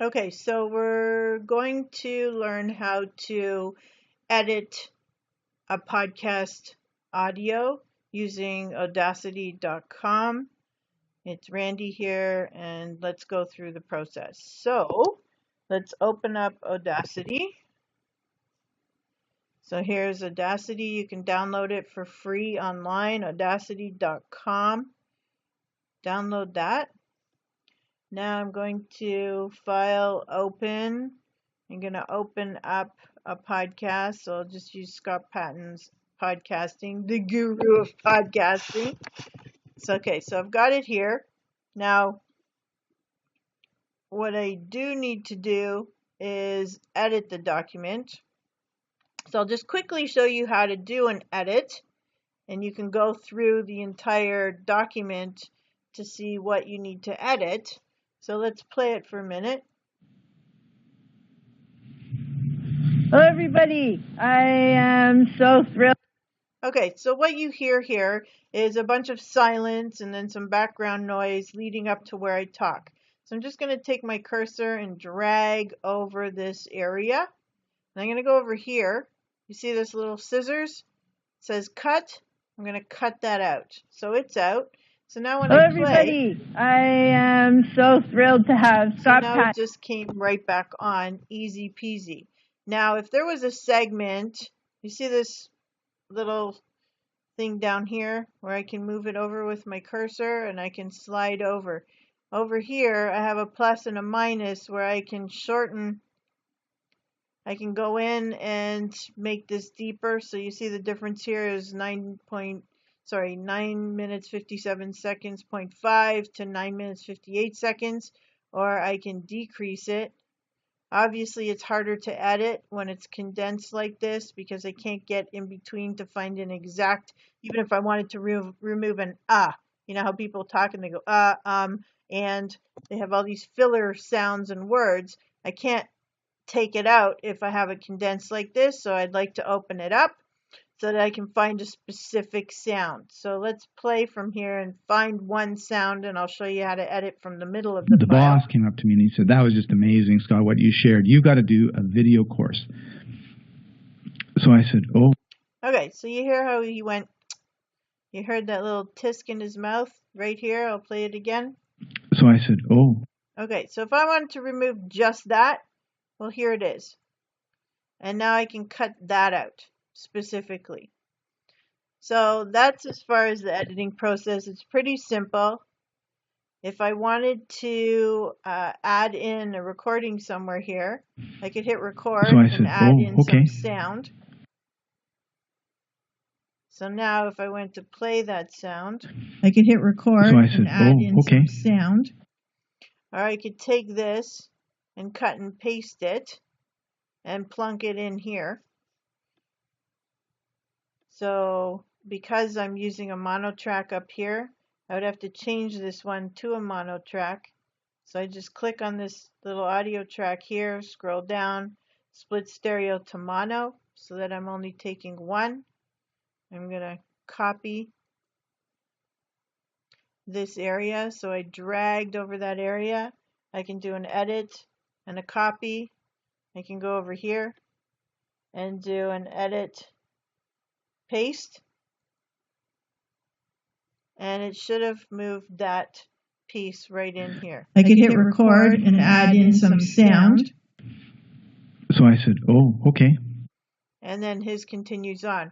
Okay, so we're going to learn how to edit a podcast audio using audacity.com. It's Randy here, and let's go through the process. So let's open up Audacity. So here's Audacity. You can download it for free online, audacity.com. Download that. Now I'm going to File, Open. I'm going to open up a podcast. So I'll just use Scott Patton's podcasting, the guru of podcasting. So, okay, so I've got it here. Now, what I do need to do is edit the document. So I'll just quickly show you how to do an edit. And you can go through the entire document to see what you need to edit. So let's play it for a minute. Hello everybody, I am so thrilled. Okay, so what you hear here is a bunch of silence and then some background noise leading up to where I talk. So I'm just going to take my cursor and drag over this area. And I'm going to go over here. You see this little scissors? It says cut. I'm going to cut that out. So it's out. So now when Hello I play, everybody, I am so thrilled to have Scott now Patton. it just came right back on, easy peasy. Now if there was a segment, you see this little thing down here where I can move it over with my cursor and I can slide over. Over here I have a plus and a minus where I can shorten. I can go in and make this deeper. So you see the difference here is 9 minutes 57 seconds 0.5 to 9 minutes 58 seconds, or I can decrease it. Obviously it's harder to edit when it's condensed like this because I can't get in between to find an exact, even if I wanted to remove an you know how people talk and they go and they have all these filler sounds and words. I can't take it out if I have it condensed like this, so I'd like to open it up so that I can find a specific sound. So let's play from here and find one sound, and I'll show you how to edit from the middle of the file. Boss came up to me and he said, "That was just amazing, Scott, what you shared. You've got to do a video course." So I said, "Oh." Okay, so you hear how he went, you heard that little tisk in his mouth right here. I'll play it again. So I said, "Oh." Okay, so if I wanted to remove just that, well, here it is. And now I can cut that out specifically. So that's as far as the editing process. It's pretty simple. If I wanted to add in a recording somewhere here, I could hit record and add in some sound. So now if I went to play that sound, I could hit record and add in some sound. Or I could take this and cut and paste it and plunk it in here. So because I'm using a mono track up here, I would have to change this one to a mono track. So I just click on this little audio track here, scroll down, split stereo to mono so that I'm only taking one. I'm going to copy this area. So I dragged over that area. I can do an edit and a copy. I can go over here and do an edit, paste. And it should have moved that piece right in here. I could hit record and add in some sound. So I said, "Oh, okay." And then his continues on.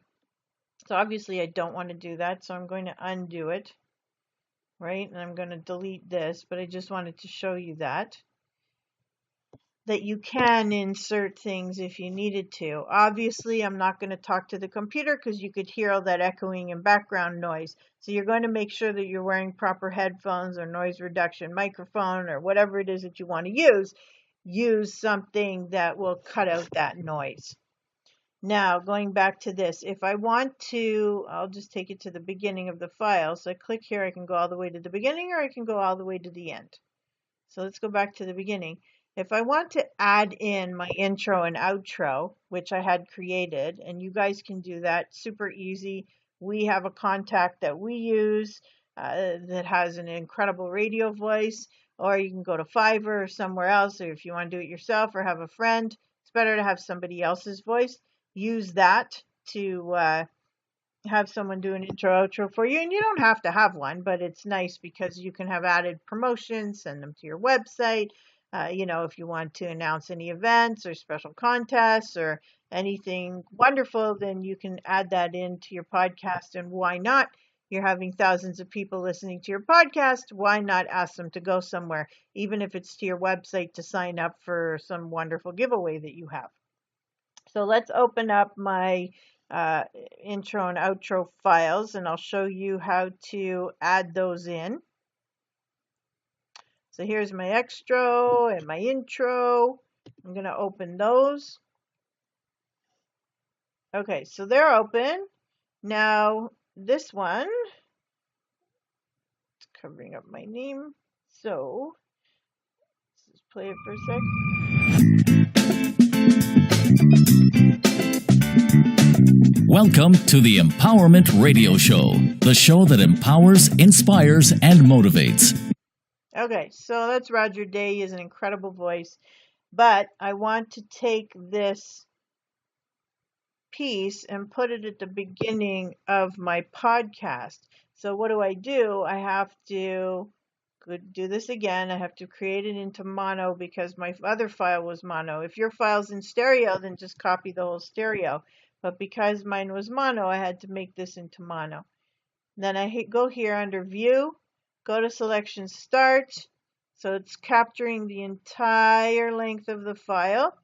So obviously I don't want to do that, so I'm going to undo it, right? And I'm going to delete this, but I just wanted to show you that you can insert things if you needed to. Obviously, I'm not going to talk to the computer because you could hear all that echoing and background noise. So you're going to make sure that you're wearing proper headphones or noise reduction microphone or whatever it is that you want to use. Use something that will cut out that noise. Now, going back to this, if I want to, I'll just take it to the beginning of the file. So I click here, I can go all the way to the beginning or I can go all the way to the end. So let's go back to the beginning. If I want to add in my intro and outro, which I had created, and you guys can do that super easy. We have a contact that we use that has an incredible radio voice. or you can go to Fiverr or somewhere else, or if you want to do it yourself or have a friend, it's better to have somebody else's voice. Use that to have someone do an intro outro for you, and you don't have to have one, but it's nice because you can have added promotions, send them to your website. If you want to announce any events or special contests or anything wonderful, then you can add that into your podcast. And why not? You're having thousands of people listening to your podcast. Why not ask them to go somewhere, even if it's to your website to sign up for some wonderful giveaway that you have? So let's open up my intro and outro files, and I'll show you how to add those in. So here's my extro and my intro. I'm going to open those. Okay, so they're open. Now this one, it's covering up my name. So let's just play it for a sec. Welcome to the Empowerment Radio Show, the show that empowers, inspires, and motivates. Okay, so that's Roger Day. He has an incredible voice, but I want to take this piece and put it at the beginning of my podcast. So what do? I have to do this again. I have to create it into mono because my other file was mono. If your file's in stereo, then just copy the whole stereo. But because mine was mono, I had to make this into mono. Then I go here under View, go to Selection Start. So it's capturing the entire length of the file.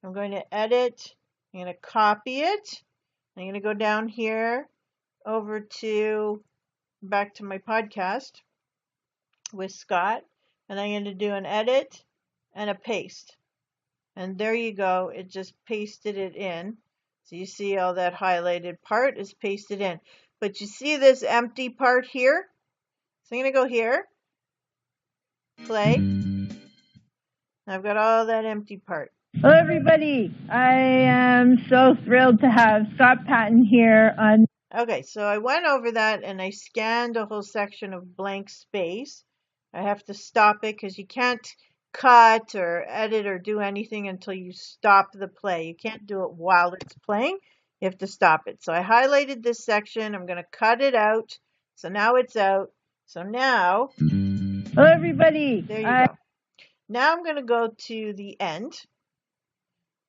I'm going to edit. I'm going to copy it. I'm going to go down here over to back to my podcast with Scott. And I'm going to do an edit and a paste. And there you go. It just pasted it in. So you see all that highlighted part is pasted in. But you see this empty part here? So I'm going to go here. Play. I've got all that empty part. Hello, everybody. I am so thrilled to have Scott Patton here on. Okay, so I went over that and I scanned a whole section of blank space. I have to stop it because you can't cut or edit or do anything until you stop the play. You can't do it while it's playing. You have to stop it. So I highlighted this section. I'm going to cut it out. So now it's out. So now, Hello, everybody. There you go. Now I'm going to go to the end.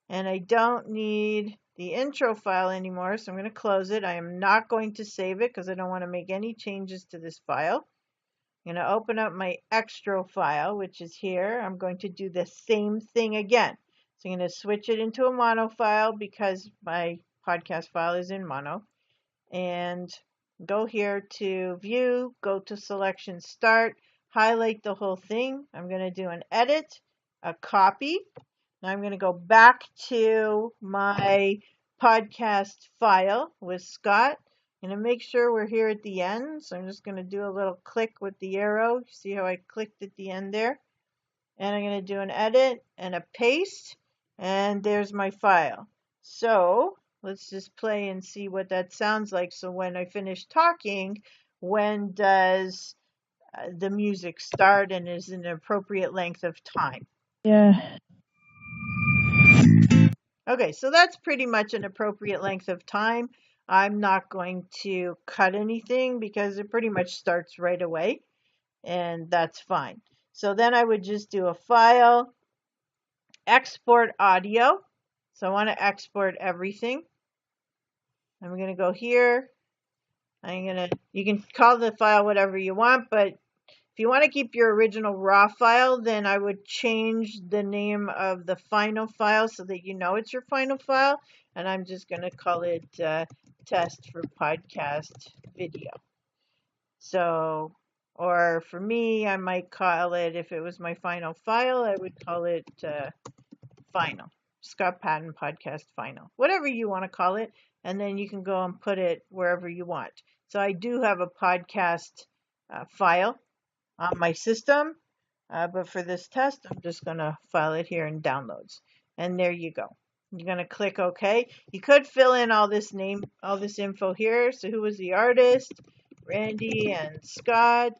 And I don't need the intro file anymore, so I'm going to close it. I am not going to save it because I don't want to make any changes to this file. I'm going to open up my extra file, which is here. I'm going to do the same thing again. So I'm going to switch it into a mono file because my podcast file is in mono. And go here to View, go to Selection Start, highlight the whole thing. I'm going to do an edit, a copy. Now I'm going to go back to my podcast file with Scott. I'm going to make sure we're here at the end. So I'm just going to do a little click with the arrow. See how I clicked at the end there? And I'm going to do an edit and a paste. And there's my file. So let's just play and see what that sounds like. So when I finish talking, when does the music start and is an appropriate length of time? Yeah. Okay, so that's pretty much an appropriate length of time. I'm not going to cut anything because it pretty much starts right away, and that's fine. So then I would just do a file, export audio. So I want to export everything. I'm going to go here. You can call the file whatever you want, but if you want to keep your original raw file, then I would change the name of the final file so that you know it's your final file. And I'm just going to call it Test for Podcast Video. So, or for me, I might call it, if it was my final file, I would call it Final. Scott Patton Podcast Final. Whatever you want to call it. And then you can go and put it wherever you want. So I do have a podcast file on my system, but for this test, I'm just going to file it here in Downloads. And there you go. You're going to click OK. You could fill in all this info here. So who was the artist? Randy and Scott.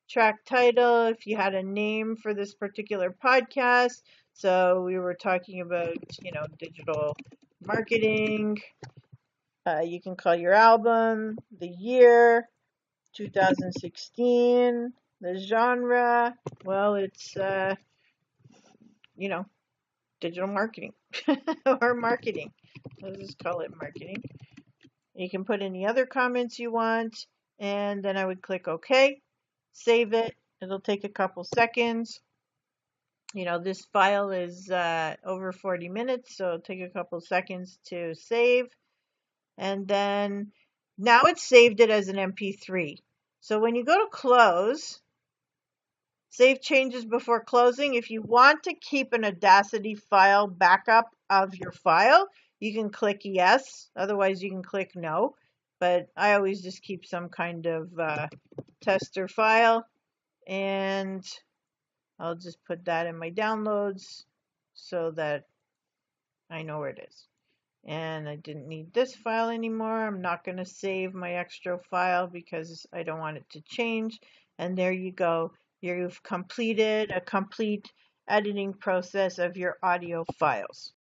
track title, if you had a name for this particular podcast. So we were talking about, digital marketing. You can call your album, the year, 2016, the genre. Well, it's, digital marketing or marketing. Let's just call it marketing. You can put any other comments you want, and then I would click OK, save it. It'll take a couple seconds. This file is over 40 minutes, so it'll take a couple seconds to save. And then now it's saved it as an MP3. So when you go to close, save changes before closing. If you want to keep an Audacity file backup of your file, you can click yes. Otherwise, you can click no. But I always just keep some kind of tester file. And I'll just put that in my downloads so that I know where it is. And I didn't need this file anymore. I'm not going to save my extra file because I don't want it to change. And there you go. You've completed a complete editing process of your audio files.